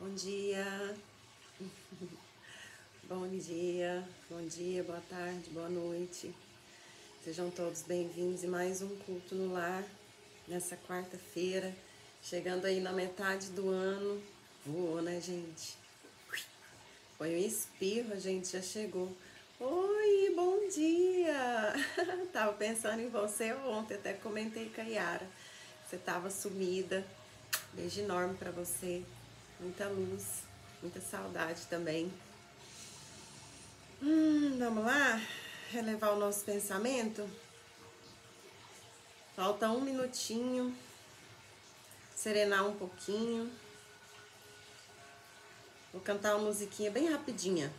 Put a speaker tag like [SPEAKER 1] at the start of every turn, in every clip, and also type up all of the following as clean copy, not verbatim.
[SPEAKER 1] Bom dia, bom dia, boa tarde, boa noite. Sejam todos bem-vindos em mais um culto no lar, nessa quarta-feira, chegando aí na metade do ano. Voou, né, gente? Foi um espirro, a gente já chegou. Oi, bom dia! Tava pensando em você ontem, até comentei com a Yara. Você tava sumida. Beijo enorme pra você. Muita luz, muita saudade também. Vamos lá? Relevar o nosso pensamento? Falta um minutinho. Serenar um pouquinho. Vou cantar uma musiquinha bem rapidinha.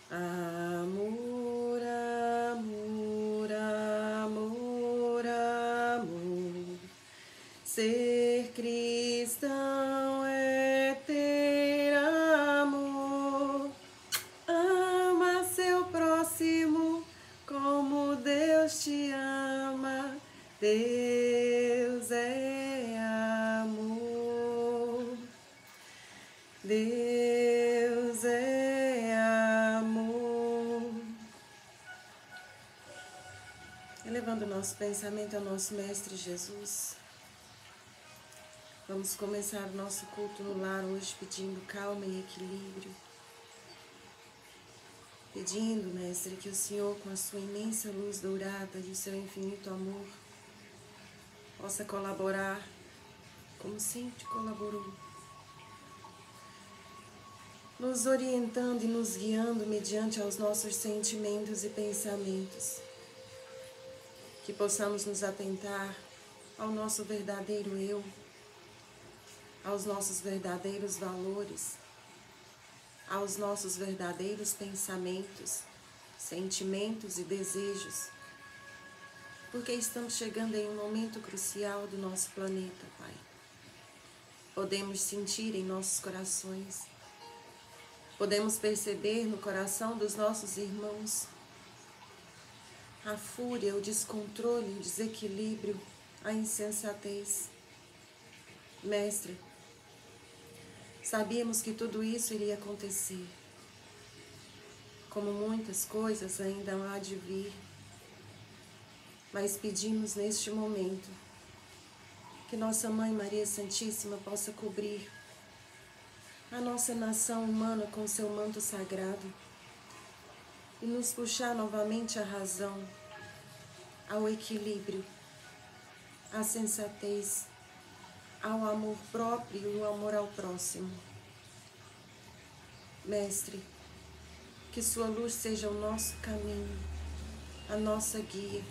[SPEAKER 1] Amor, amor, amor, amor. Ser cristão é ter amor. Ama seu próximo como Deus te ama. Deus é amor. Deus é amor. Elevando o nosso pensamento ao nosso Mestre Jesus. Vamos começar o nosso culto no lar hoje pedindo calma e equilíbrio. Pedindo, Mestre, que o Senhor, com a sua imensa luz dourada e o seu infinito amor, possa colaborar como sempre colaborou, nos orientando e nos guiando mediante aos nossos sentimentos e pensamentos. Que possamos nos atentar ao nosso verdadeiro eu, aos nossos verdadeiros valores, aos nossos verdadeiros pensamentos, sentimentos e desejos, porque estamos chegando em um momento crucial do nosso planeta, Pai. Podemos sentir em nossos corações, podemos perceber no coração dos nossos irmãos a fúria, o descontrole, o desequilíbrio, a insensatez. Mestre, sabíamos que tudo isso iria acontecer. Como muitas coisas ainda há de vir, mas pedimos neste momento que nossa Mãe Maria Santíssima possa cobrir a nossa nação humana com seu manto sagrado e nos puxar novamente à razão, ao equilíbrio, à sensatez, ao amor próprio e ao amor ao próximo. Mestre, que sua luz seja o nosso caminho, a nossa guia.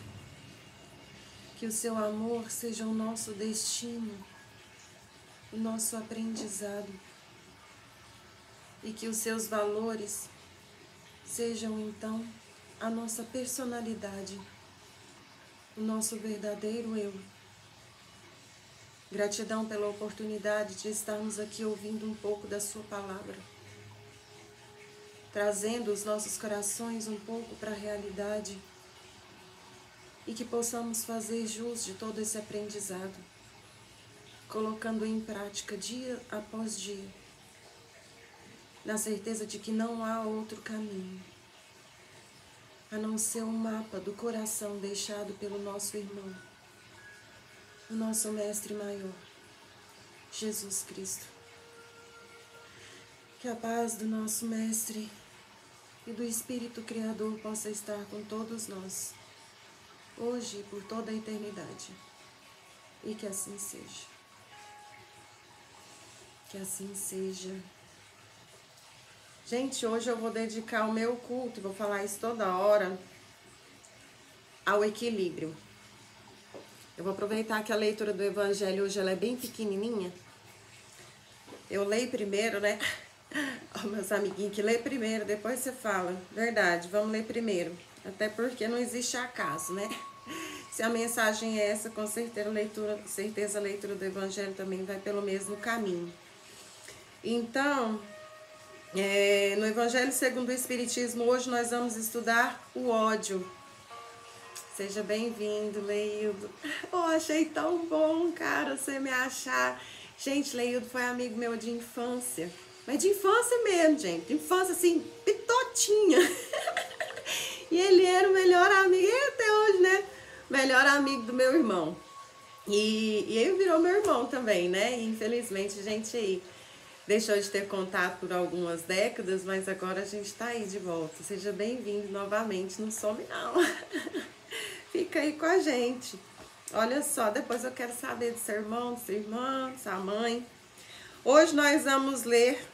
[SPEAKER 1] Que o seu amor seja o nosso destino, o nosso aprendizado. E que os seus valores sejam, então, a nossa personalidade, o nosso verdadeiro eu. Gratidão pela oportunidade de estarmos aqui ouvindo um pouco da sua palavra, trazendo os nossos corações um pouco para a realidade e que possamos fazer jus de todo esse aprendizado, colocando em prática dia após dia, na certeza de que não há outro caminho, a não ser um mapa do coração deixado pelo nosso irmão, o nosso Mestre Maior, Jesus Cristo. Que a paz do nosso Mestre e do Espírito Criador possa estar com todos nós, hoje e por toda a eternidade. E que assim seja. Que assim seja. Gente, hoje eu vou dedicar o meu culto, e vou falar isso toda hora, ao equilíbrio. Eu vou aproveitar que a leitura do Evangelho hoje ela é bem pequenininha. Eu leio primeiro, né? Ó, meus amiguinhos, que lê primeiro, depois você fala. Verdade, vamos ler primeiro. Até porque não existe acaso, né? Se a mensagem é essa, com certeza a leitura do Evangelho também vai pelo mesmo caminho. Então, no Evangelho segundo o Espiritismo, hoje nós vamos estudar o ódio. Seja bem-vindo, Leildo. Oh, achei tão bom, cara, você me achar. Gente, Leildo foi amigo meu de infância. Mas de infância mesmo, gente. De infância, assim, pitotinha. E ele era o melhor amigo, e até hoje, né? Melhor amigo do meu irmão. E ele virou meu irmão também, né? E infelizmente a gente aí deixou de ter contato por algumas décadas, mas agora a gente tá aí de volta. Seja bem-vindo novamente, não some não. Fica aí com a gente. Olha só, depois eu quero saber do seu irmão, do seu irmão, da sua mãe. Hoje nós vamos ler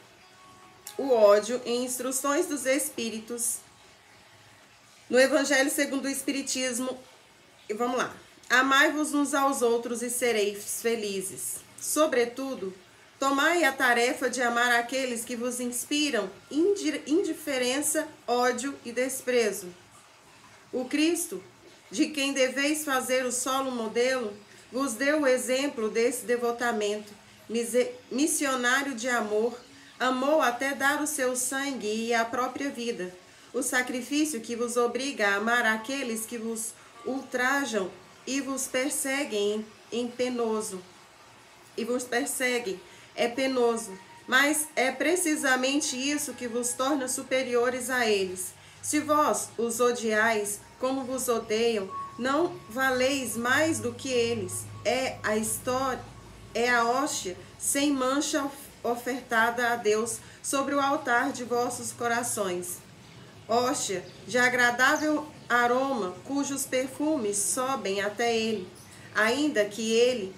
[SPEAKER 1] o ódio em Instruções dos Espíritos, no Evangelho segundo o Espiritismo. E vamos lá. Amai-vos uns aos outros e sereis felizes. Sobretudo, tomai a tarefa de amar aqueles que vos inspiram indiferença, ódio e desprezo. O Cristo, de quem deveis fazer o solo modelo, vos deu o exemplo desse devotamento. Missionário de amor, amou até dar o seu sangue e a própria vida. O sacrifício que vos obriga a amar aqueles que vos ultrajam e vos perseguem é penoso, mas é precisamente isso que vos torna superiores a eles. Se vós os odiais como vos odeiam, não valeis mais do que eles. É a hóstia sem mancha ofertada a Deus sobre o altar de vossos corações. Hóstia de agradável aroma, cujos perfumes sobem até ele. Ainda que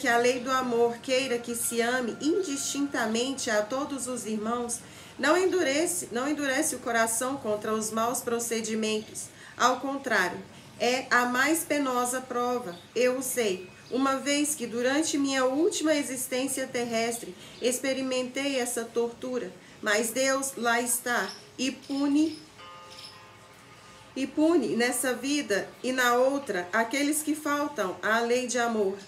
[SPEAKER 1] a lei do amor queira que se ame indistintamente a todos os irmãos, não endurece o coração contra os maus procedimentos. Ao contrário, é a mais penosa prova, eu o sei, uma vez que durante minha última existência terrestre experimentei essa tortura, mas Deus lá está e pune nessa vida e na outra aqueles que faltam à lei de amor.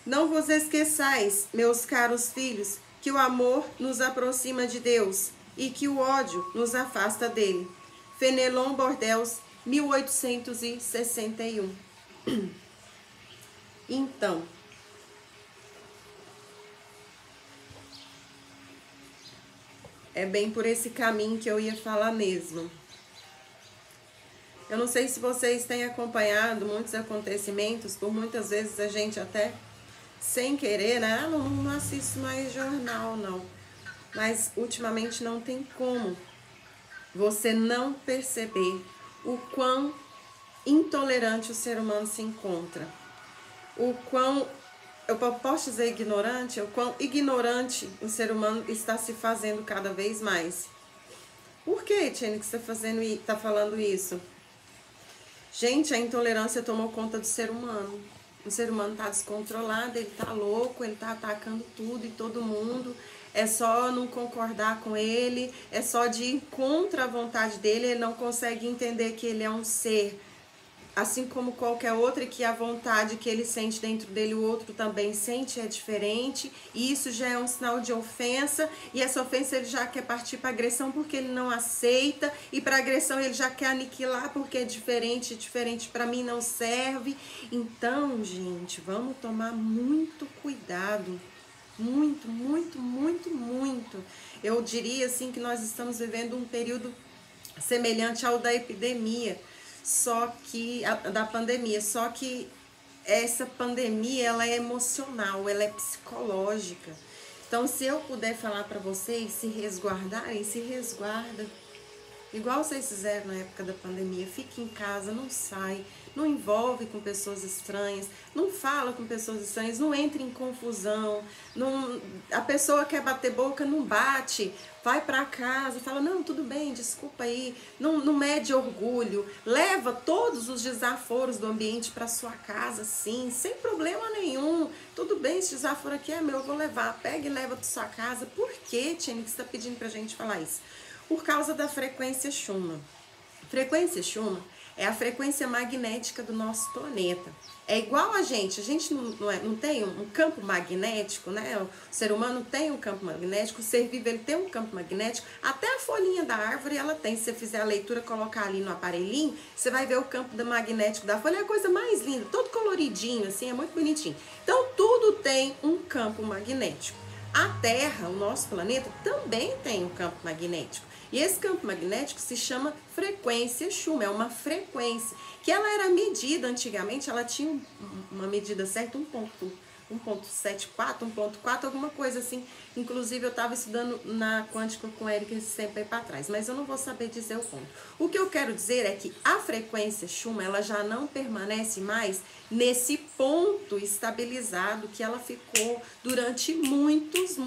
[SPEAKER 1] Não vos esqueçais, meus caros filhos, que o amor nos aproxima de Deus e que o ódio nos afasta dele. Fenelon Bordels, 1861. Então, é bem por esse caminho que eu ia falar mesmo. Eu não sei se vocês têm acompanhado muitos acontecimentos, por muitas vezes a gente até sem querer, né? Não assisto mais jornal, não. Mas ultimamente não tem como você não perceber o quão intolerante o ser humano se encontra. O quão, eu posso dizer ignorante, o quão ignorante o ser humano está se fazendo cada vez mais. Por que, Tiene, que você está falando isso? Gente, a intolerância tomou conta do ser humano. O ser humano está descontrolado, ele está louco, ele está atacando tudo e todo mundo. É só não concordar com ele, é só de ir contra a vontade dele. Ele não consegue entender que ele é um ser, assim como qualquer outro, e que a vontade que ele sente dentro dele, o outro também sente, é diferente. E isso já é um sinal de ofensa, e essa ofensa ele já quer partir para agressão porque ele não aceita, e para agressão ele já quer aniquilar porque é diferente para mim não serve. Então, gente, vamos tomar muito cuidado. Muito, muito, muito, muito. Eu diria assim que nós estamos vivendo um período semelhante ao da epidemia, da pandemia, só que essa pandemia ela é emocional, ela é psicológica. Então, se eu puder falar para vocês se resguardarem, se resguarda. Igual vocês fizeram na época da pandemia, fique em casa, não sai, não envolve com pessoas estranhas, não fala com pessoas estranhas, não entre em confusão, a pessoa quer bater boca, não bate, vai para casa, fala, não, tudo bem, desculpa aí, não mede orgulho, leva todos os desaforos do ambiente para sua casa, sim, sem problema nenhum, tudo bem, esse desaforo aqui é meu, eu vou levar, pega e leva para sua casa. Por que, Tiene, que você está pedindo pra gente falar isso? Por causa da frequência Schumann. Frequência Schumann é a frequência magnética do nosso planeta. É igual a gente não tem um campo magnético, né? O ser humano tem um campo magnético, o ser vivo ele tem um campo magnético, até a folhinha da árvore ela tem. Se você fizer a leitura, colocar ali no aparelhinho, você vai ver o campo magnético da folha, é a coisa mais linda, todo coloridinho, assim, é muito bonitinho. Então, tudo tem um campo magnético. A Terra, o nosso planeta, também tem um campo magnético. E esse campo magnético se chama frequência Schumann, é uma frequência que ela era medida antigamente, ela tinha uma medida certa, 1.74, 1.4, alguma coisa assim. Inclusive eu estava estudando na quântica com o Eric esse tempo aí para trás, mas eu não vou saber dizer o ponto. O que eu quero dizer é que a frequência Schumann, ela já não permanece mais nesse ponto estabilizado que ela ficou durante muitos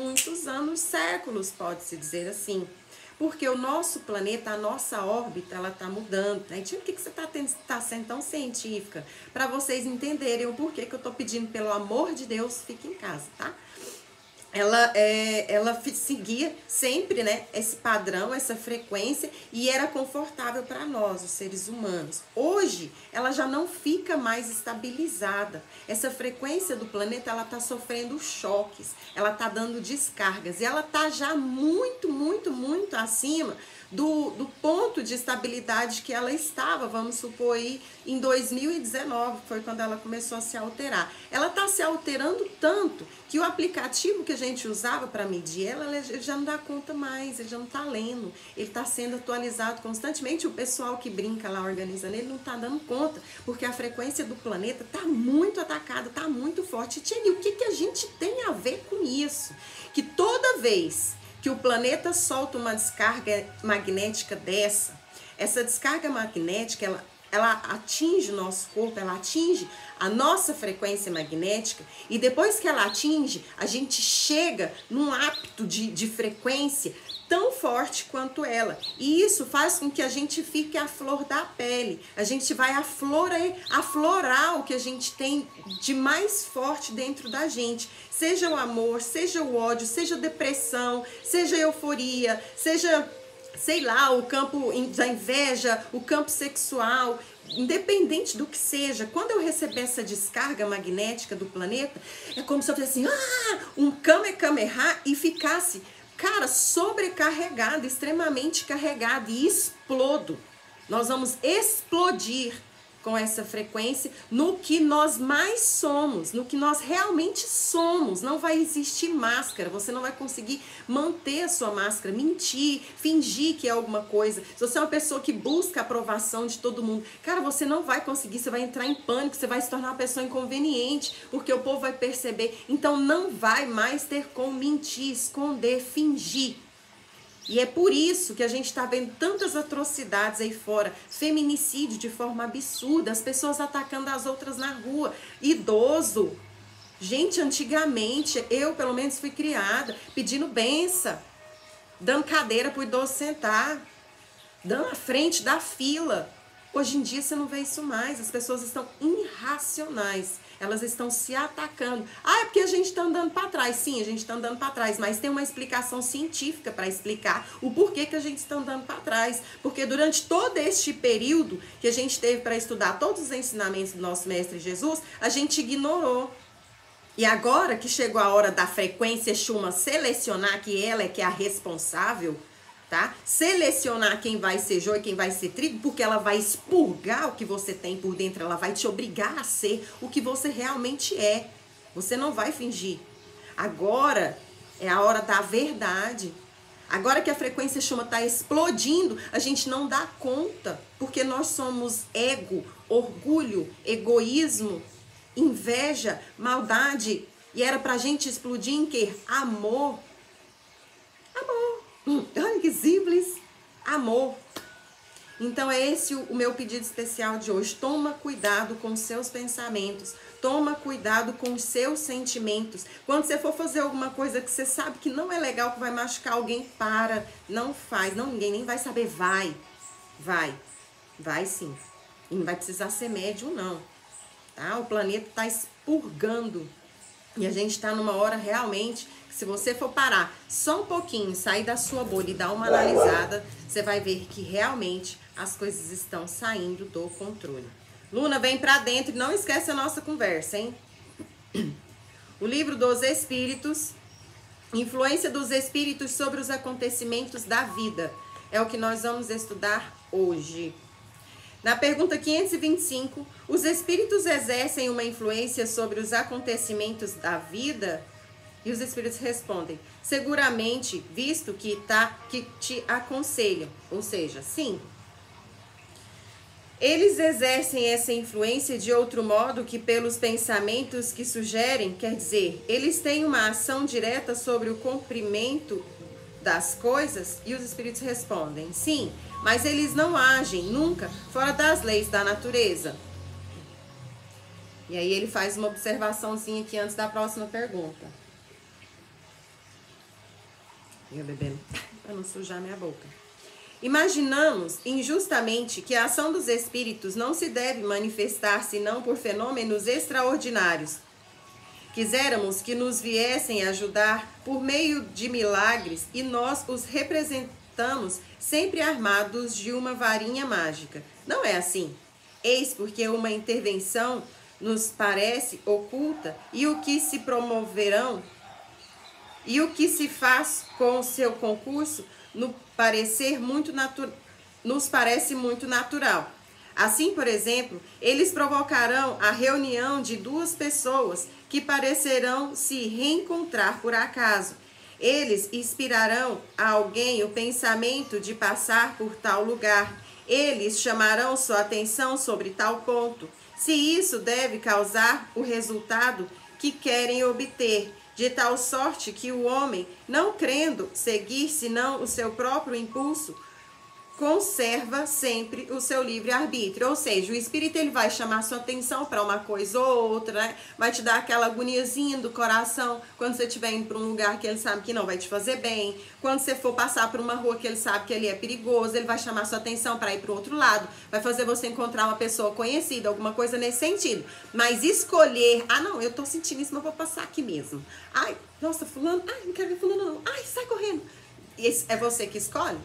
[SPEAKER 1] anos, séculos, pode-se dizer assim. Porque o nosso planeta, a nossa órbita, ela está mudando. Né? Por que você está sendo tão científica? Para vocês entenderem o porquê que eu estou pedindo, pelo amor de Deus, fique em casa, tá? Ela seguia sempre, né, esse padrão, essa frequência, e era confortável para nós, os seres humanos. Hoje, ela já não fica mais estabilizada. Essa frequência do planeta, ela está sofrendo choques, ela está dando descargas, e ela está já muito acima do ponto de estabilidade que ela estava, vamos supor aí, em 2019, foi quando ela começou a se alterar. Ela está se alterando tanto que o aplicativo que a gente usava para medir ela, ele já não dá conta mais, ele já não está lendo, ele está sendo atualizado constantemente. O pessoal que brinca lá organizando, ele não está dando conta, porque a frequência do planeta está muito atacada, está muito forte. E o que a gente tem a ver com isso? Que toda vez que o planeta solta uma descarga magnética essa descarga magnética, ela atinge o nosso corpo, ela atinge a nossa frequência magnética, e depois que ela atinge, a gente chega num ápice de frequência tão forte quanto ela. E isso faz com que a gente fique à flor da pele. A gente vai aflorar o que a gente tem de mais forte dentro da gente. Seja o amor, seja o ódio, seja a depressão, seja a euforia, seja, sei lá, o campo da inveja, o campo sexual, independente do que seja. Quando eu receber essa descarga magnética do planeta, é como se eu fizesse assim, um Kamehameha, e ficasse, cara, sobrecarregado, extremamente carregado, e explodo. Nós vamos explodir com essa frequência no que nós mais somos, no que nós realmente somos. Não vai existir máscara, você não vai conseguir manter a sua máscara, mentir, fingir que é alguma coisa. Se você é uma pessoa que busca a aprovação de todo mundo, cara, você não vai conseguir, você vai entrar em pânico, você vai se tornar uma pessoa inconveniente, porque o povo vai perceber. Então não vai mais ter como mentir, esconder, fingir. E é por isso que a gente está vendo tantas atrocidades aí fora, feminicídio de forma absurda, as pessoas atacando as outras na rua, idoso. Gente, antigamente, eu pelo menos fui criada pedindo benção, dando cadeira para o idoso sentar, dando a frente da fila. Hoje em dia você não vê isso mais, as pessoas estão irracionais. Elas estão se atacando. É porque a gente está andando para trás. Sim, a gente está andando para trás, mas tem uma explicação científica para explicar o porquê que a gente está andando para trás. Porque durante todo este período que a gente teve para estudar todos os ensinamentos do nosso Mestre Jesus, a gente ignorou. E agora que chegou a hora da frequência Schumann selecionar, que ela é que é a responsável, tá? Selecionar quem vai ser joio e quem vai ser trigo, porque ela vai expurgar o que você tem por dentro, ela vai te obrigar a ser o que você realmente é. Você não vai fingir. Agora é a hora da verdade. Agora que a frequência Schumann está explodindo, a gente não dá conta, porque nós somos ego, orgulho, egoísmo, inveja, maldade, e era pra gente explodir em quê? Amor. Amor. Olha que simples. Amor. Então é esse o meu pedido especial de hoje. Toma cuidado com os seus pensamentos. Toma cuidado com os seus sentimentos. Quando você for fazer alguma coisa que você sabe que não é legal, que vai machucar alguém, para. Não faz. Não, ninguém nem vai saber. Vai. Vai sim. E não vai precisar ser médium, não. Tá? O planeta está expurgando. E a gente está numa hora realmente que, se você for parar só um pouquinho, sair da sua bolha e dar uma analisada, você vai ver que realmente as coisas estão saindo do controle. Luna, vem pra dentro e não esquece a nossa conversa, hein? O livro dos Espíritos, Influência dos Espíritos sobre os Acontecimentos da Vida, é o que nós vamos estudar hoje. Na pergunta 525, os espíritos exercem uma influência sobre os acontecimentos da vida? E os espíritos respondem: seguramente, visto que te aconselham. Ou seja, sim. Eles exercem essa influência de outro modo que pelos pensamentos que sugerem, quer dizer, eles têm uma ação direta sobre o cumprimento das coisas? E os espíritos respondem: sim, mas eles não agem nunca fora das leis da natureza. E aí ele faz uma observaçãozinha aqui antes da próxima pergunta. Eu bebendo para não sujar minha boca. Imaginamos injustamente que a ação dos espíritos não se deve manifestar senão por fenômenos extraordinários. Quiséramos que nos viessem ajudar por meio de milagres e nós os representamos sempre armados de uma varinha mágica. Não é assim. Eis porque uma intervenção nos parece oculta e o que se promoverão e o que se faz com o seu concurso nos parece muito natural. Assim, por exemplo, eles provocarão a reunião de duas pessoas que parecerão se reencontrar por acaso. Eles inspirarão a alguém o pensamento de passar por tal lugar. Eles chamarão sua atenção sobre tal ponto. Se isso deve causar o resultado que querem obter, de tal sorte que o homem, não crendo seguir senão o seu próprio impulso, conserva sempre o seu livre-arbítrio. Ou seja, o espírito ele vai chamar sua atenção para uma coisa ou outra, né? Vai te dar aquela agoniazinha do coração quando você estiver indo para um lugar que ele sabe que não vai te fazer bem. Quando você for passar por uma rua que ele sabe que ali é perigoso, ele vai chamar sua atenção para ir para o outro lado. Vai fazer você encontrar uma pessoa conhecida, alguma coisa nesse sentido. Mas escolher, não, eu tô sentindo isso, mas vou passar aqui mesmo. Ai, nossa, fulano, não quero ver fulano não. Ai, sai correndo. Esse é você que escolhe,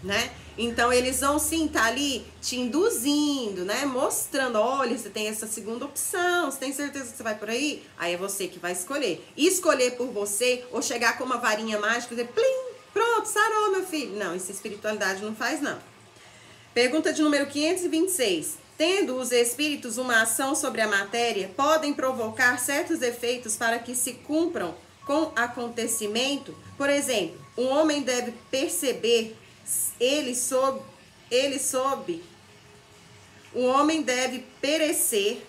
[SPEAKER 1] né? Então eles vão sim estar ali te induzindo, né? Mostrando, olha, você tem essa segunda opção, você tem certeza que você vai por aí? Aí é você que vai escolher. Escolher por você ou chegar com uma varinha mágica e dizer, plim, pronto, sarou, meu filho. Não, isso espiritualidade não faz, não. Pergunta de número 526. Tendo os espíritos uma ação sobre a matéria, podem provocar certos efeitos para que se cumpram com acontecimento? Por exemplo, um homem deve perceber o homem deve perecer,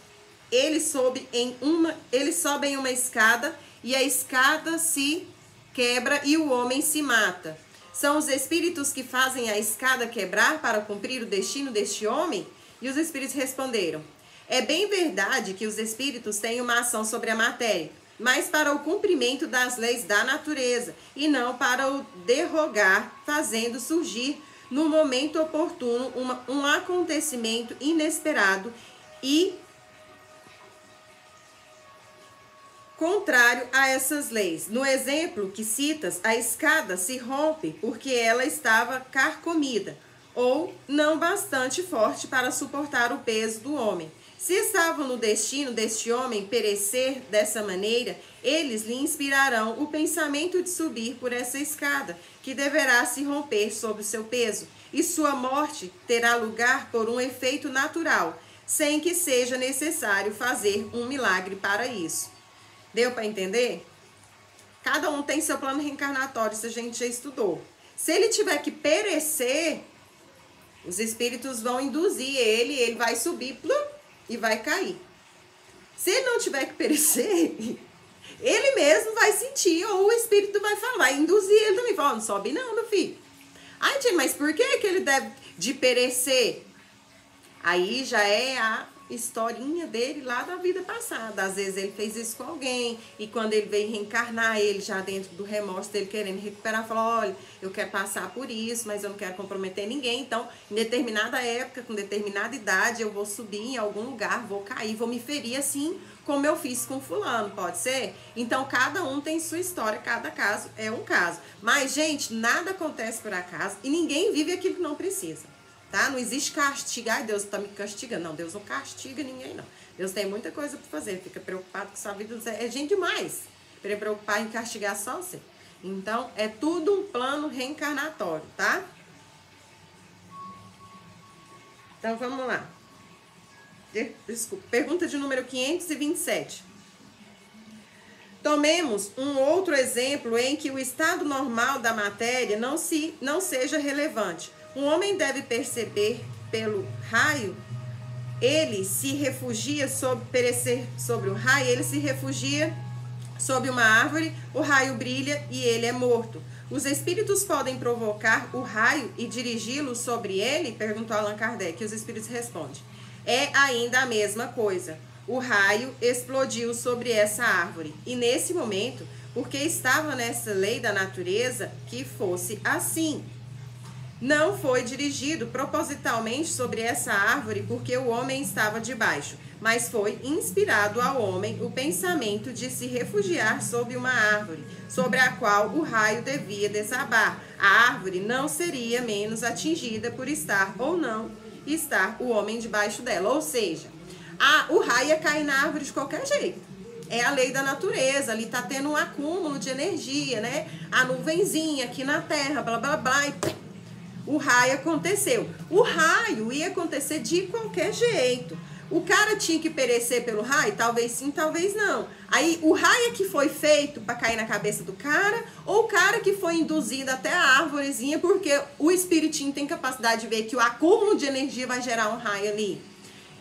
[SPEAKER 1] ele sobe em uma escada e a escada se quebra e o homem se mata. São os espíritos que fazem a escada quebrar para cumprir o destino deste homem? E os espíritos responderam: é bem verdade que os espíritos têm uma ação sobre a matéria, mas para o cumprimento das leis da natureza, e não para o derrogar, fazendo surgir no momento oportuno um acontecimento inesperado e contrário a essas leis. No exemplo que citas, a escada se rompe porque ela estava carcomida, ou não bastante forte para suportar o peso do homem. Se estavam no destino deste homem perecer dessa maneira, eles lhe inspirarão o pensamento de subir por essa escada, que deverá se romper sob o seu peso, e sua morte terá lugar por um efeito natural, sem que seja necessário fazer um milagre para isso. Deu para entender? Cada um tem seu plano reencarnatório, isso a gente já estudou. Se ele tiver que perecer, os espíritos vão induzir ele vai subir e vai cair. Se ele não tiver que perecer, ele mesmo vai sentir, ou o espírito vai falar, vai induzir ele também. Fala, não sobe não, meu filho. Ai, tia, mas por que ele deve de perecer? Aí já é a historinha dele lá da vida passada. Às vezes ele fez isso com alguém, e quando ele veio reencarnar, ele já dentro do remorso dele querendo recuperar, falou, olha, eu quero passar por isso, mas eu não quero comprometer ninguém, então em determinada época, com determinada idade, eu vou subir em algum lugar, vou cair, vou me ferir assim como eu fiz com fulano, pode ser? Então cada um tem sua história, cada caso é um caso. Mas, gente, nada acontece por acaso e ninguém vive aquilo que não precisa. Tá? Não existe castigo. Ai, Deus tá me castigando. Não, Deus não castiga ninguém, não. Deus tem muita coisa para fazer. Fica preocupado com sua vida. É gente demais para preocupar em castigar só você. Então, é tudo um plano reencarnatório, tá? Então, vamos lá. Desculpa. Pergunta de número 527. Tomemos um outro exemplo em que o estado normal da matéria não seja relevante. Um homem deve perceber pelo raio, ele se refugia perecer sobre o raio, ele se refugia sob uma árvore, o raio brilha e ele é morto. Os espíritos podem provocar o raio e dirigi-lo sobre ele? Perguntou Allan Kardec. E os espíritos respondem: é ainda a mesma coisa. O raio explodiu sobre essa árvore. E nesse momento, porque estava nessa lei da natureza que fosse assim. Não foi dirigido propositalmente sobre essa árvore porque o homem estava debaixo, mas foi inspirado ao homem o pensamento de se refugiar sob uma árvore, sobre a qual o raio devia desabar. A árvore não seria menos atingida por estar ou não estar o homem debaixo dela. Ou seja, o raio ia cair na árvore de qualquer jeito. É a lei da natureza, ali tá tendo um acúmulo de energia, né? A nuvenzinha aqui na Terra, blá, blá, blá, e o raio aconteceu. O raio ia acontecer de qualquer jeito. O cara tinha que perecer pelo raio? Talvez sim, talvez não. Aí, o raio é que foi feito para cair na cabeça do cara, ou o cara que foi induzido até a árvorezinha, porque o espiritinho tem capacidade de ver que o acúmulo de energia vai gerar um raio ali.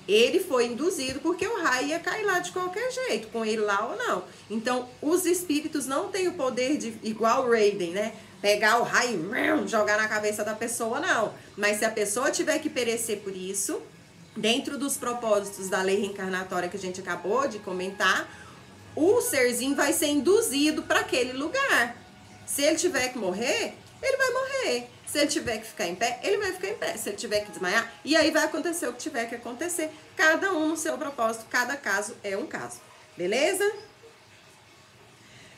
[SPEAKER 1] Ele foi induzido porque o raio ia cair lá de qualquer jeito, com ele lá ou não. Então, os espíritos não têm o poder de, igual o Raiden, né? Pegar o raio e jogar na cabeça da pessoa, não. Mas se a pessoa tiver que perecer por isso, dentro dos propósitos da lei reencarnatória que a gente acabou de comentar, o serzinho vai ser induzido para aquele lugar. Se ele tiver que morrer, ele vai morrer. Se ele tiver que ficar em pé, ele vai ficar em pé. Se ele tiver que desmaiar, e aí vai acontecer o que tiver que acontecer. Cada um no seu propósito, cada caso é um caso. Beleza?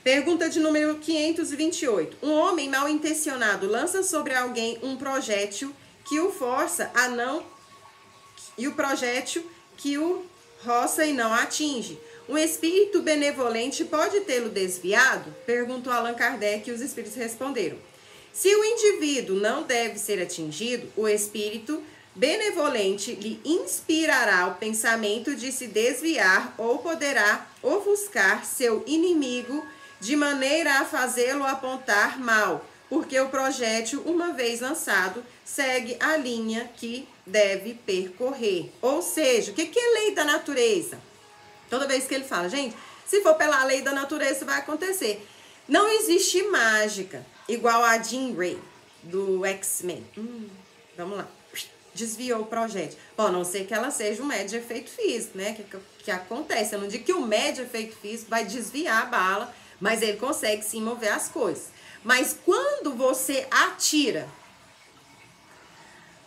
[SPEAKER 1] Pergunta de número 528. Um homem mal intencionado lança sobre alguém um projétil que o força a não... E o projétil que o roça e não atinge. Um espírito benevolente pode tê-lo desviado? Perguntou Allan Kardec e os espíritos responderam: se o indivíduo não deve ser atingido, o espírito benevolente lhe inspirará o pensamento de se desviar ou poderá ofuscar seu inimigo de maneira a fazê-lo apontar mal, porque o projétil, uma vez lançado, segue a linha que deve percorrer. Ou seja, o que é lei da natureza? Toda vez que ele fala, gente, se for pela lei da natureza, vai acontecer. Não existe mágica igual a Jean Grey, do X-Men. Vamos lá. Desviou o projétil. Bom, a não ser que ela seja um médium de efeito físico, né? Que acontece. Eu não digo que o médium de efeito físico vai desviar a bala, mas ele consegue sim mover as coisas. Mas quando você atira,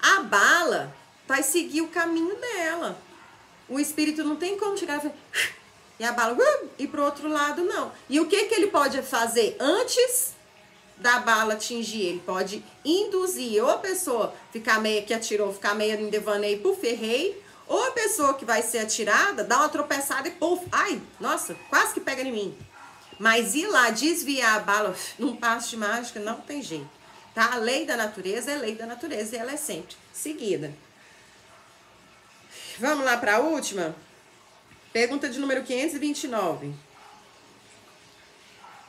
[SPEAKER 1] a bala vai seguir o caminho dela. O espírito não tem como chegar e a bala e pro outro lado não. E o que ele pode fazer antes da bala atingir? Ele pode induzir ou a pessoa ficar meio que atirou, ficar meio em devaneio pro ferreiro, ou a pessoa que vai ser atirada dá uma tropeçada e puf, ai, nossa, quase que pega em mim. Mas ir lá desviar a bala num passo de mágica não tem jeito, tá? A lei da natureza é lei da natureza e ela é sempre seguida. Vamos lá para a última? Pergunta de número 529.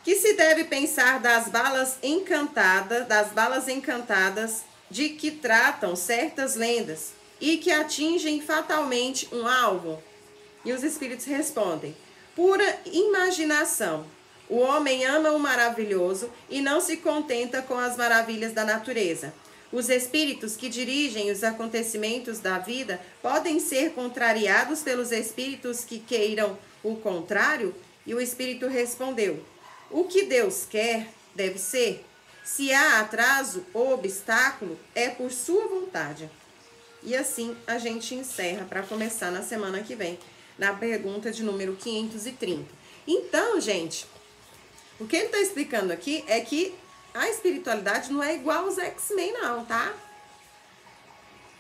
[SPEAKER 1] Que se deve pensar das balas encantadas de que tratam certas lendas e que atingem fatalmente um alvo? E os espíritos respondem: pura imaginação. O homem ama o maravilhoso e não se contenta com as maravilhas da natureza. Os espíritos que dirigem os acontecimentos da vida podem ser contrariados pelos espíritos que queiram o contrário? E o espírito respondeu: o que Deus quer deve ser. Se há atraso ou obstáculo, é por sua vontade. E assim a gente encerra para começar na semana que vem, na pergunta de número 530. Então, gente, o que ele está explicando aqui é que a espiritualidade não é igual aos X-Men, não, tá?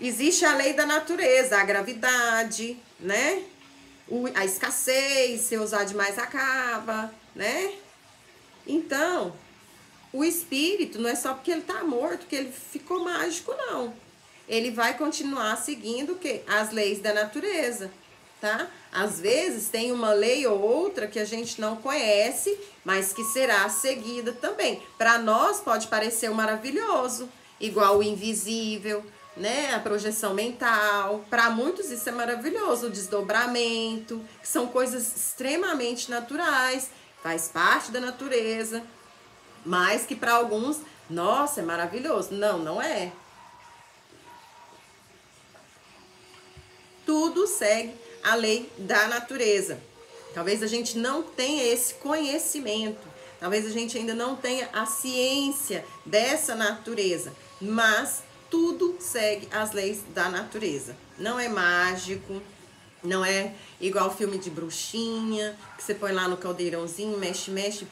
[SPEAKER 1] Existe a lei da natureza, a gravidade, né? A escassez, se usar demais acaba, né? Então, o espírito não é só porque ele tá morto que ele ficou mágico, não. Ele vai continuar seguindo o quê? As leis da natureza, tá? Às vezes tem uma lei ou outra que a gente não conhece, mas que será seguida também. Para nós pode parecer um maravilhoso, igual o invisível, né? A projeção mental. Para muitos isso é maravilhoso, o desdobramento, que são coisas extremamente naturais, faz parte da natureza, mas que para alguns, nossa, é maravilhoso. Não, não é. Tudo segue a lei da natureza. Talvez a gente não tenha esse conhecimento, talvez a gente ainda não tenha a ciência dessa natureza, mas tudo segue as leis da natureza. Não é mágico, não é igual filme de bruxinha, que você põe lá no caldeirãozinho, mexe, mexe,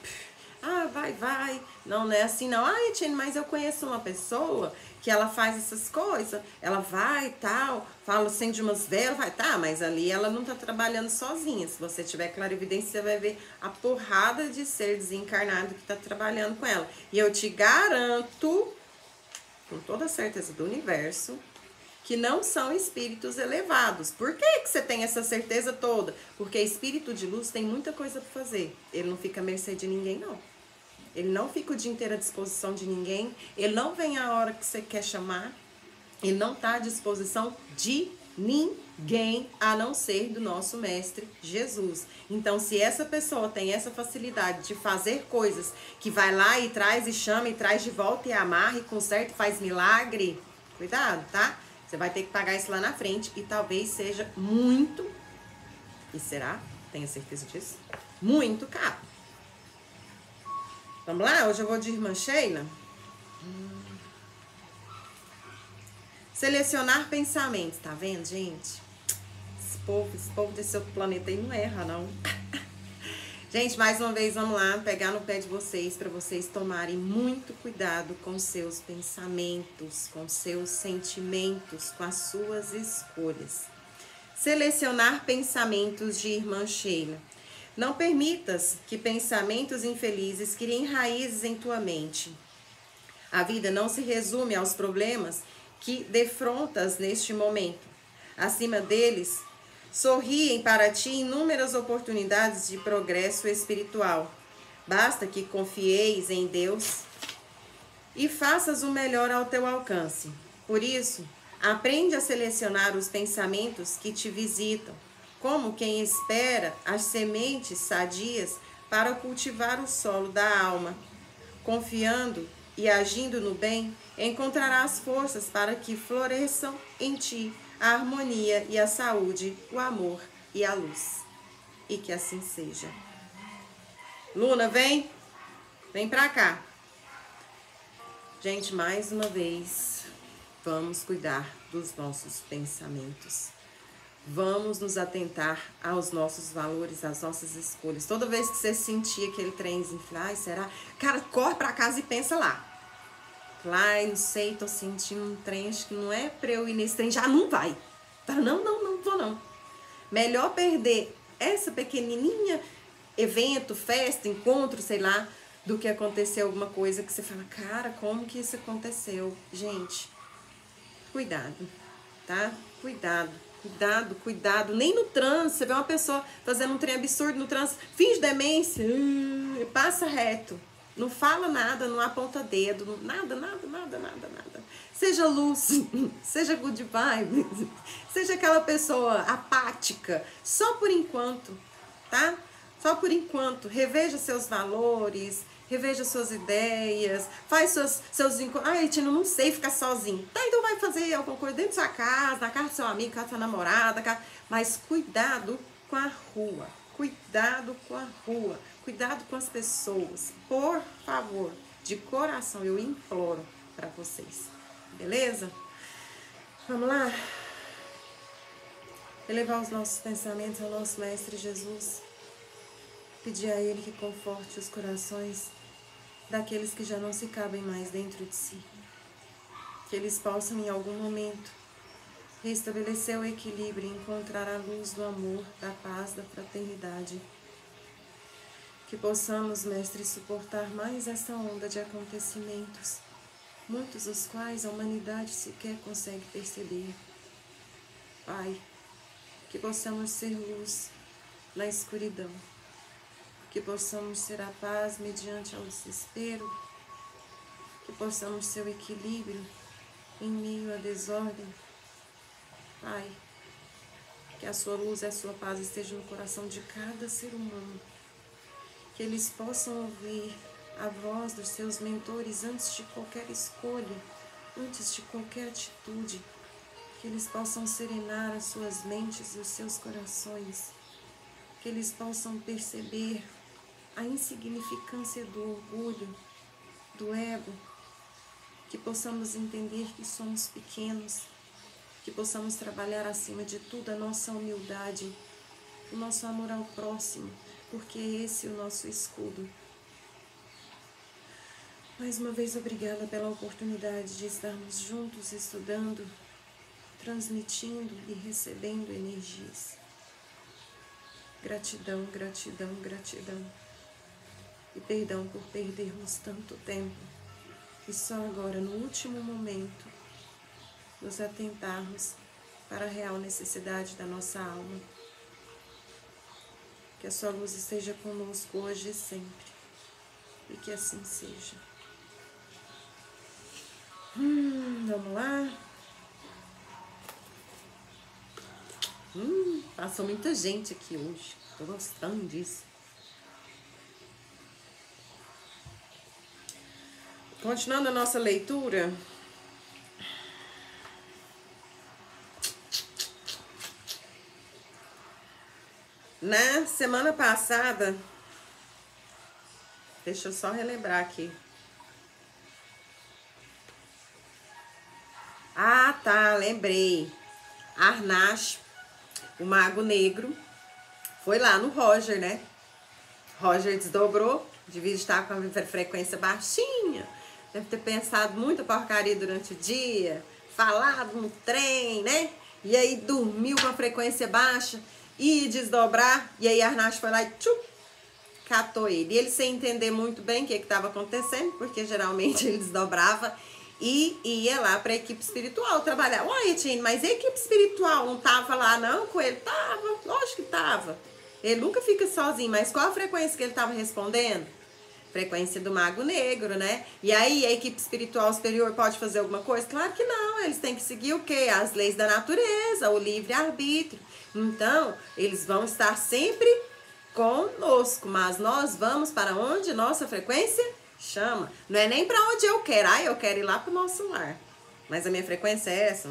[SPEAKER 1] vai. Não, não é assim não. Etienne, mas eu conheço uma pessoa que ela faz essas coisas, ela vai e tal, fala, acende umas velas, vai, tá, mas ali ela não tá trabalhando sozinha. Se você tiver clarividência, você vai ver a porrada de ser desencarnado que tá trabalhando com ela. E eu te garanto, com toda a certeza do universo, que não são espíritos elevados. Por que você tem essa certeza toda? Porque espírito de luz tem muita coisa para fazer. Ele não fica à mercê de ninguém, não. Ele não fica o dia inteiro à disposição de ninguém. Ele não vem a hora que você quer chamar. Ele não está à disposição de ninguém, a não ser do nosso Mestre Jesus. Então, se essa pessoa tem essa facilidade de fazer coisas, que vai lá e traz e chama e traz de volta e amarra e conserta e faz milagre, cuidado, tá? Você vai ter que pagar isso lá na frente e talvez seja muito, e será, tenho certeza disso, muito caro. Vamos lá? Hoje eu vou de Irmã Sheila. Selecionar pensamentos, tá vendo, gente? Esse povo desse outro planeta aí não erra, não. Gente, mais uma vez, vamos lá, pegar no pé de vocês, para vocês tomarem muito cuidado com seus pensamentos, com seus sentimentos, com as suas escolhas. Selecionar pensamentos de Irmã Sheila. Não permitas que pensamentos infelizes criem raízes em tua mente. A vida não se resume aos problemas que defrontas neste momento. Acima deles, sorriem para ti inúmeras oportunidades de progresso espiritual. Basta que confieis em Deus e faças o melhor ao teu alcance. Por isso, aprende a selecionar os pensamentos que te visitam, como quem espera as sementes sadias para cultivar o solo da alma. Confiando e agindo no bem, encontrarás forças para que floresçam em ti a harmonia e a saúde, o amor e a luz. E que assim seja. Luna, vem pra cá. Gente, mais uma vez, vamos cuidar dos nossos pensamentos. Vamos nos atentar aos nossos valores, às nossas escolhas. Toda vez que você sentir aquele trenzinho, será? Cara, corre pra casa e pensa lá. Não sei, tô sentindo um trem, acho que não é pra eu ir nesse trem, já não vai. Não vou não. Melhor perder essa pequenininha evento, festa, encontro, sei lá, do que acontecer alguma coisa que você fala, cara, como que isso aconteceu? Gente, cuidado, tá? Cuidado. Nem no trânsito, você vê uma pessoa fazendo um trem absurdo no trânsito, finge demência, passa reto. Não fala nada, não aponta dedo, nada. Seja luz, seja good vibe, seja aquela pessoa apática, só por enquanto, tá? Só por enquanto. Reveja seus valores, reveja suas ideias, faz seus encontros. Tina, não sei ficar sozinho. Tá, então vai fazer alguma coisa dentro da sua casa, na casa do seu amigo, casa da sua namorada, mas cuidado com a rua. Cuidado com as pessoas. Por favor, de coração, eu imploro para vocês. Beleza? Vamos lá? Elevar os nossos pensamentos ao nosso Mestre Jesus. Pedir a Ele que conforte os corações daqueles que já não se cabem mais dentro de si. Que eles possam, em algum momento, restabelecer o equilíbrio e encontrar a luz do amor, da paz, da fraternidade. Que possamos, Mestre, suportar mais essa onda de acontecimentos, muitos dos quais a humanidade sequer consegue perceber. Pai, que possamos ser luz na escuridão, que possamos ser a paz mediante ao desespero, que possamos ser o equilíbrio em meio à desordem. Pai, que a sua luz e a sua paz estejam no coração de cada ser humano, que eles possam ouvir a voz dos seus mentores antes de qualquer escolha, antes de qualquer atitude, que eles possam serenar as suas mentes e os seus corações, que eles possam perceber a insignificância do orgulho, do ego, que possamos entender que somos pequenos, que possamos trabalhar acima de tudo a nossa humildade, o nosso amor ao próximo, porque é esse o nosso escudo. Mais uma vez, obrigada pela oportunidade de estarmos juntos, estudando, transmitindo e recebendo energias. Gratidão, gratidão, gratidão. E perdão por perdermos tanto tempo. E só agora, no último momento, nos atentarmos para a real necessidade da nossa alma. Que a sua luz esteja conosco hoje e sempre. E que assim seja. Vamos lá. Passou muita gente aqui hoje. Tô gostando disso. Continuando a nossa leitura. Na semana passada, deixa eu só relembrar aqui. Ah, tá, lembrei. Arnash, o Mago Negro, foi lá no Roger, né? Roger desdobrou, devia estar com a frequência baixinha, deve ter pensado muita porcaria durante o dia, falado no trem, né? E aí dormiu com a frequência baixa, ia desdobrar, e aí Arnash foi lá e catou ele. E ele sem entender muito bem o que estava acontecendo, porque geralmente ele desdobrava e ia lá para a equipe espiritual trabalhar. Uai, Etienne, mas a equipe espiritual não tava lá não com ele? Tava, lógico que tava. Ele nunca fica sozinho, mas qual a frequência que ele estava respondendo? Frequência do Mago Negro, né? E aí a equipe espiritual superior pode fazer alguma coisa? Claro que não, eles têm que seguir o quê? As leis da natureza, o livre-arbítrio. Então, eles vão estar sempre conosco, mas nós vamos para onde nossa frequência chama. Não é nem para onde eu quero. Eu quero ir lá pro nosso lar. Mas a minha frequência é essa?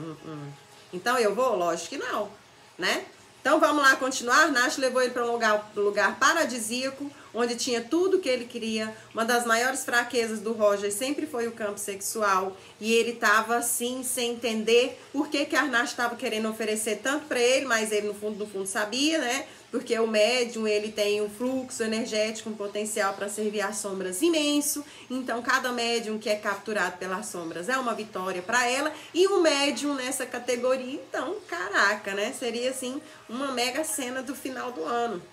[SPEAKER 1] Então eu vou? Lógico que não, né? Então vamos lá continuar. Nash levou ele para um lugar paradisíaco, onde tinha tudo que ele queria. Uma das maiores fraquezas do Roger sempre foi o campo sexual. E ele estava assim, sem entender por que Arnash estava querendo oferecer tanto para ele, mas ele no fundo sabia, né? Porque o médium, ele tem um fluxo energético, um potencial para servir às sombras imenso. Então, cada médium que é capturado pelas sombras é uma vitória para ela. E um médium nessa categoria, então, caraca, né? Seria, assim, uma mega cena do final do ano.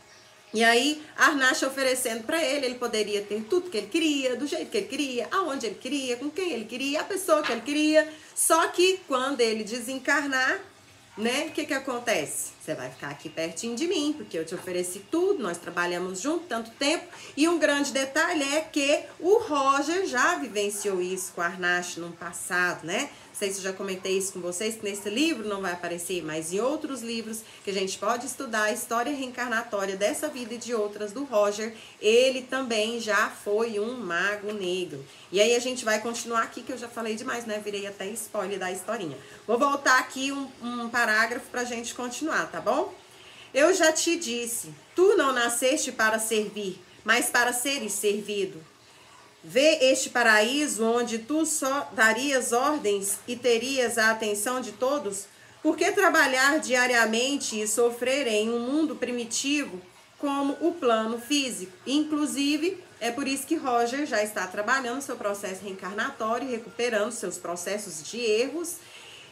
[SPEAKER 1] E aí, Arnash oferecendo para ele poderia ter tudo que ele queria, do jeito que ele queria, aonde ele queria, com quem ele queria, a pessoa que ele queria. Só que, quando ele desencarnar, né? O que acontece? Você vai ficar aqui pertinho de mim, porque eu te ofereci tudo, nós trabalhamos junto tanto tempo. E um grande detalhe é que o Roger já vivenciou isso com a Arnash no passado, né? Não sei se eu já comentei isso com vocês, que nesse livro não vai aparecer, mas em outros livros que a gente pode estudar a história reencarnatória dessa vida e de outras do Roger, ele também já foi um mago negro. E aí a gente vai continuar aqui, que eu já falei demais, né? Virei até spoiler da historinha. Vou voltar aqui um parágrafo pra gente continuar, tá bom? Eu já te disse, tu não nasceste para servir, mas para seres servido. Vê este paraíso onde tu só darias ordens e terias a atenção de todos? Por que trabalhar diariamente e sofrer em um mundo primitivo como o plano físico? Inclusive, é por isso que Roger já está trabalhando seu processo reencarnatório, recuperando seus processos de erros.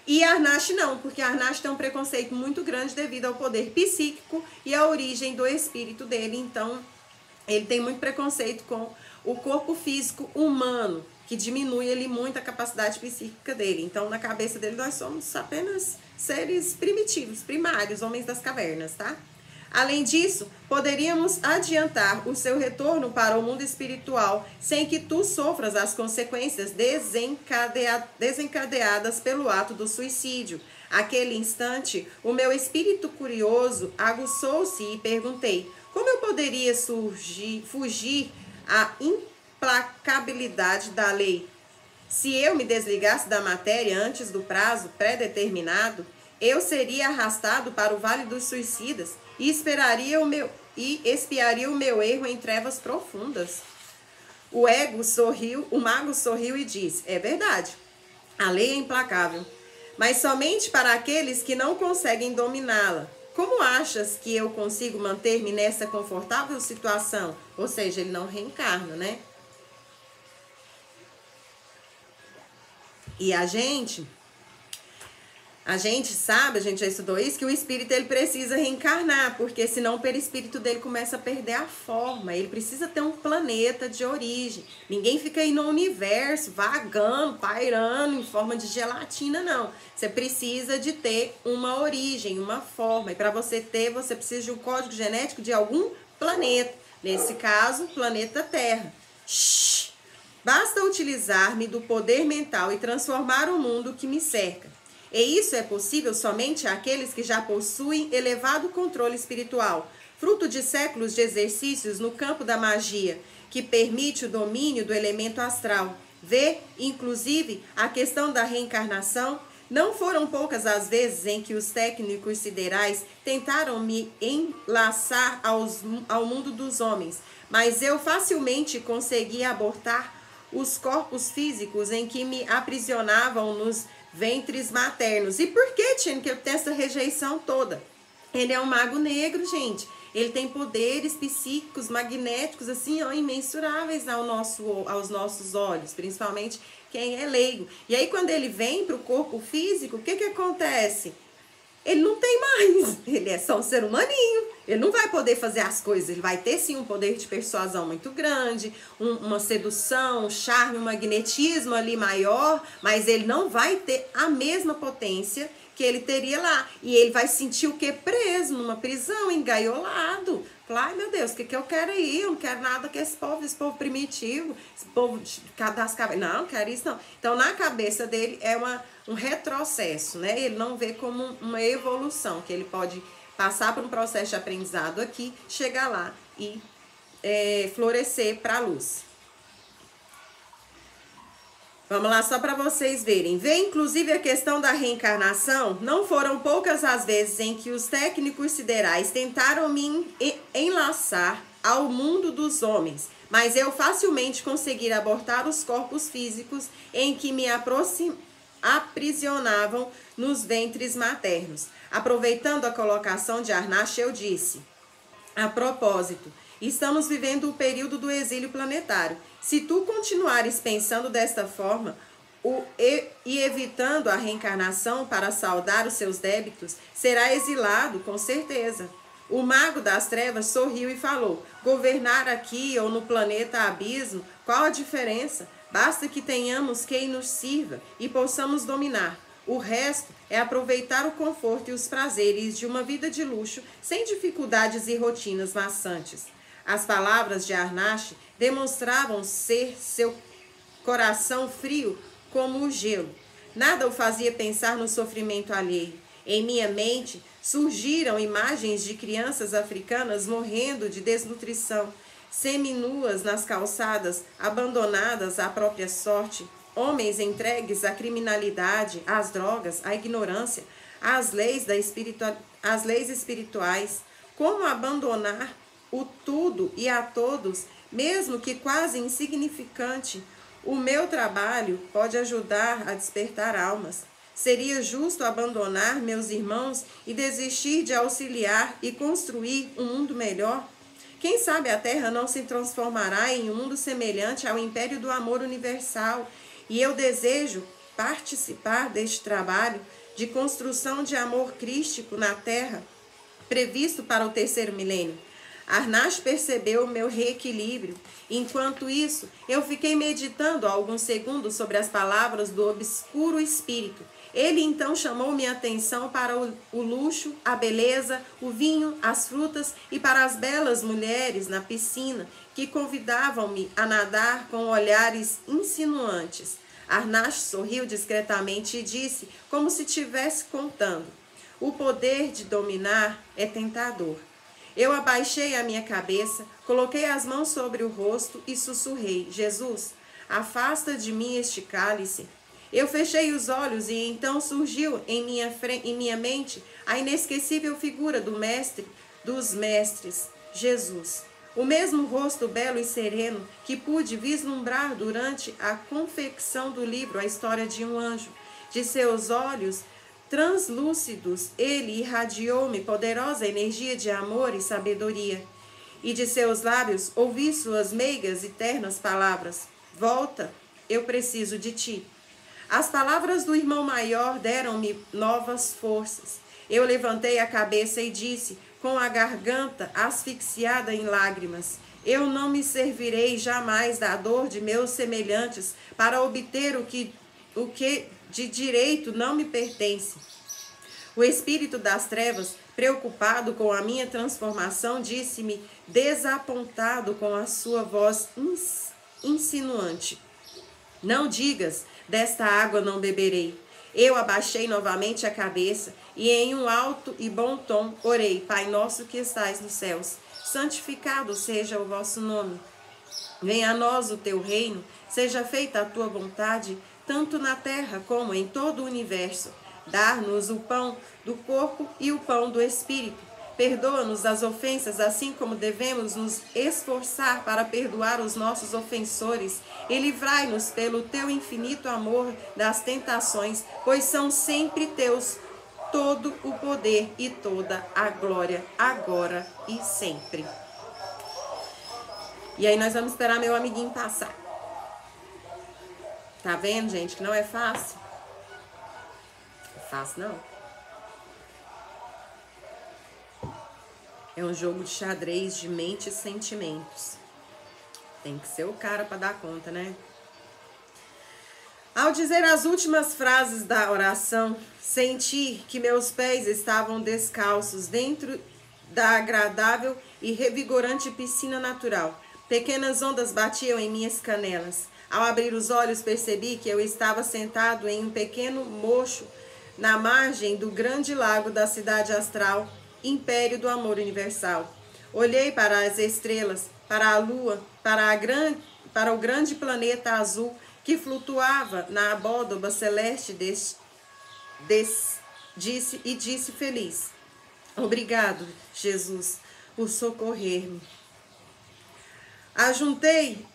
[SPEAKER 1] E Arnash não, porque Arnash tem um preconceito muito grande devido ao poder psíquico e à origem do espírito dele. Então, ele tem muito preconceito com o corpo físico humano, que diminui ali muito a capacidade psíquica dele. Então, na cabeça dele, nós somos apenas seres primitivos, primários, homens das cavernas, tá? Além disso, poderíamos adiantar o seu retorno para o mundo espiritual sem que tu sofras as consequências desencadeadas pelo ato do suicídio. Aquele instante, o meu espírito curioso aguçou-se e perguntei: como eu poderia fugir à implacabilidade da lei? Se eu me desligasse da matéria antes do prazo pré-determinado, eu seria arrastado para o Vale dos Suicidas e espiaria o meu erro em trevas profundas. O mago sorriu e disse: é verdade, a lei é implacável, mas somente para aqueles que não conseguem dominá-la. Como achas que eu consigo manter-me nessa confortável situação? Ou seja, ele não reencarna, né? E a gente sabe, a gente já estudou isso, que o espírito ele precisa reencarnar, porque senão o perispírito dele começa a perder a forma. Ele precisa ter um planeta de origem. Ninguém fica aí no universo, vagando, pairando em forma de gelatina, não. Você precisa de ter uma origem, uma forma. E para você ter, você precisa de um código genético de algum planeta. Nesse caso, planeta Terra. Basta utilizar-me do poder mental e transformar o mundo que me cerca. E isso é possível somente àqueles que já possuem elevado controle espiritual, fruto de séculos de exercícios no campo da magia, que permite o domínio do elemento astral. Vê, inclusive, a questão da reencarnação. Não foram poucas as vezes em que os técnicos siderais tentaram me enlaçar ao mundo dos homens, mas eu facilmente consegui abortar os corpos físicos em que me aprisionavam nos ventres maternos. E por que, Tino, que ele tem essa rejeição toda? Ele é um mago negro, gente. Ele tem poderes psíquicos, magnéticos, assim, ó, imensuráveis aos nossos olhos, principalmente quem é leigo. E aí, quando ele vem para o corpo físico, o que acontece? Ele não tem mais, ele é só um ser humaninho, ele não vai poder fazer as coisas, ele vai ter sim um poder de persuasão muito grande, uma sedução, um charme, um magnetismo ali maior, mas ele não vai ter a mesma potência que ele teria lá. E ele vai sentir o quê? Preso numa prisão, engaiolado. Falar, ai meu Deus, o que eu quero aí? Eu não quero nada com esse povo primitivo, esse povo das cabeças. Não, não quero isso não. Então, na cabeça dele é um retrocesso, né? Ele não vê como uma evolução, que ele pode passar por um processo de aprendizado aqui, chegar lá e florescer para a luz. Vamos lá, só para vocês verem. Vê, inclusive, a questão da reencarnação. Não foram poucas as vezes em que os técnicos siderais tentaram me enlaçar ao mundo dos homens, mas eu facilmente consegui abortar os corpos físicos em que me aprisionavam nos ventres maternos. Aproveitando a colocação de Arnash, eu disse: a propósito, estamos vivendo o período do exílio planetário. Se tu continuares pensando desta forma e evitando a reencarnação para saldar os seus débitos, será exilado, com certeza. O mago das trevas sorriu e falou: governar aqui ou no planeta abismo, qual a diferença? Basta que tenhamos quem nos sirva e possamos dominar. O resto é aproveitar o conforto e os prazeres de uma vida de luxo, sem dificuldades e rotinas maçantes. As palavras de Arnash demonstravam ser seu coração frio como o gelo. Nada o fazia pensar no sofrimento alheio. Em minha mente surgiram imagens de crianças africanas morrendo de desnutrição, seminuas nas calçadas, abandonadas à própria sorte, homens entregues à criminalidade, às drogas, à ignorância, às leis espirituais. Como abandonar o tudo e a todos, mesmo que quase insignificante? O meu trabalho pode ajudar a despertar almas. Seria justo abandonar meus irmãos e desistir de auxiliar e construir um mundo melhor? Quem sabe a Terra não se transformará em um mundo semelhante ao império do amor universal, e eu desejo participar deste trabalho de construção de amor crístico na Terra, previsto para o 3º milênio. Arnash percebeu o meu reequilíbrio. Enquanto isso, eu fiquei meditando alguns segundos sobre as palavras do obscuro espírito. Ele então chamou minha atenção para o luxo, a beleza, o vinho, as frutas e para as belas mulheres na piscina que convidavam-me a nadar com olhares insinuantes. Arnash sorriu discretamente e disse, como se estivesse contando: o poder de dominar é tentador. Eu abaixei a minha cabeça, coloquei as mãos sobre o rosto e sussurrei: Jesus, afasta de mim este cálice. Eu fechei os olhos e então surgiu em minha mente a inesquecível figura do mestre dos mestres, Jesus. O mesmo rosto belo e sereno que pude vislumbrar durante a confecção do livro A História de um Anjo. De seus olhos translúcidos, ele irradiou-me poderosa energia de amor e sabedoria. E de seus lábios ouvi suas meigas e ternas palavras: volta, eu preciso de ti. As palavras do irmão maior deram-me novas forças. Eu levantei a cabeça e disse, com a garganta asfixiada em lágrimas: eu não me servirei jamais da dor de meus semelhantes para obter o que de direito não me pertence. O espírito das trevas, preocupado com a minha transformação, disse-me, desapontado com a sua voz insinuante: não digas, desta água não beberei. Eu abaixei novamente a cabeça e em um alto e bom tom orei: Pai nosso que estais nos céus, santificado seja o vosso nome. Venha a nós o teu reino, seja feita a tua vontade, tanto na terra como em todo o universo. Dar-nos o pão do corpo e o pão do espírito. Perdoa-nos as ofensas, assim como devemos nos esforçar para perdoar os nossos ofensores. E livrai-nos pelo teu infinito amor das tentações, pois são sempre teus todo o poder e toda a glória, agora e sempre. E aí nós vamos esperar meu amiguinho passar. Tá vendo, gente, que não é fácil? Não é fácil, não. É um jogo de xadrez de mente e sentimentos. Tem que ser o cara para dar conta, né? Ao dizer as últimas frases da oração, senti que meus pés estavam descalços dentro da agradável e revigorante piscina natural. Pequenas ondas batiam em minhas canelas. Ao abrir os olhos, percebi que eu estava sentado em um pequeno mocho na margem do grande lago da cidade astral, império do amor universal. Olhei para as estrelas, para a lua, para o grande planeta azul que flutuava na abóbada celeste disse feliz: obrigado, Jesus, por socorrer-me. Ajuntei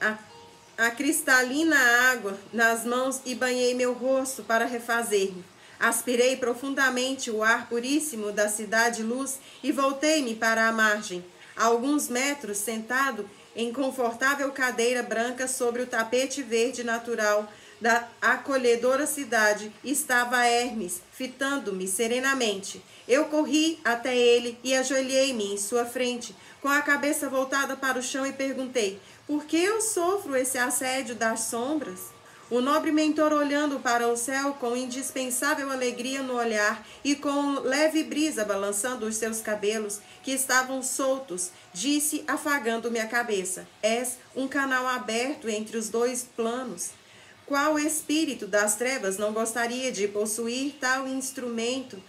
[SPEAKER 1] a cristalina água nas mãos e banhei meu rosto para refazer-me. Aspirei profundamente o ar puríssimo da cidade-luz e voltei-me para a margem. A alguns metros, sentado em confortável cadeira branca sobre o tapete verde natural da acolhedora cidade, estava Hermes, fitando-me serenamente. Eu corri até ele e ajoelhei-me em sua frente, com a cabeça voltada para o chão, e perguntei: por que eu sofro esse assédio das sombras? O nobre mentor, olhando para o céu com indispensável alegria no olhar e com leve brisa balançando os seus cabelos, que estavam soltos, disse, afagando-me a cabeça: és um canal aberto entre os dois planos. Qual espírito das trevas não gostaria de possuir tal instrumento?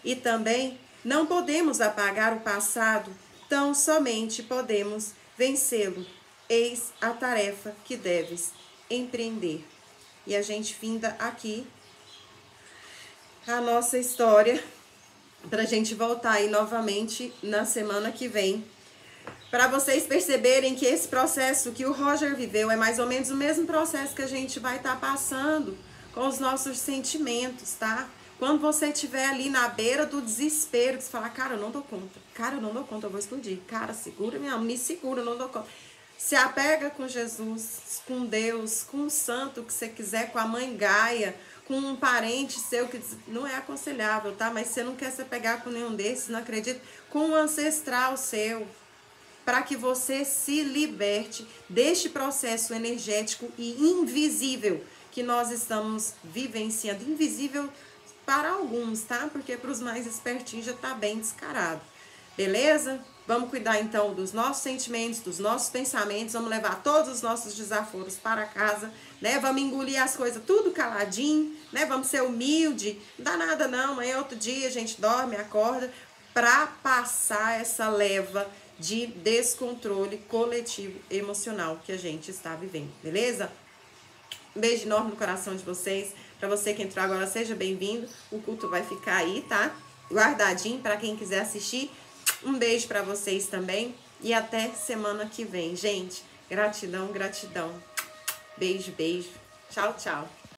[SPEAKER 1] E também não podemos apagar o passado, tão somente podemos vencê-lo. Eis a tarefa que deves empreender. E a gente finda aqui a nossa história, para a gente voltar aí novamente na semana que vem, para vocês perceberem que esse processo que o Roger viveu é mais ou menos o mesmo processo que a gente vai estar passando com os nossos sentimentos, tá? Quando você estiver ali na beira do desespero, que você fala: cara, eu não dou conta, cara, eu não dou conta, eu vou explodir, cara, segura minha alma, me segura, eu não dou conta. Se apega com Jesus, com Deus, com um santo que você quiser, com a mãe Gaia, com um parente seu que não é aconselhável, tá? Mas você não quer se apegar com nenhum desses, não acredita? Com um ancestral seu, para que você se liberte deste processo energético e invisível que nós estamos vivenciando. Invisível para alguns, tá? Porque para os mais espertinhos já tá bem descarado. Beleza? Vamos cuidar então dos nossos sentimentos, dos nossos pensamentos, vamos levar todos os nossos desaforos para casa, né? Vamos engolir as coisas tudo caladinho, né? Vamos ser humilde, não dá nada não, amanhã é outro dia, a gente dorme, acorda, para passar essa leva de descontrole coletivo emocional que a gente está vivendo, beleza? Um beijo enorme no coração de vocês. Para você que entrou agora, seja bem-vindo. O culto vai ficar aí, tá? Guardadinho para quem quiser assistir. Um beijo para vocês também. E até semana que vem, gente. Gratidão, gratidão. Beijo, beijo. Tchau, tchau.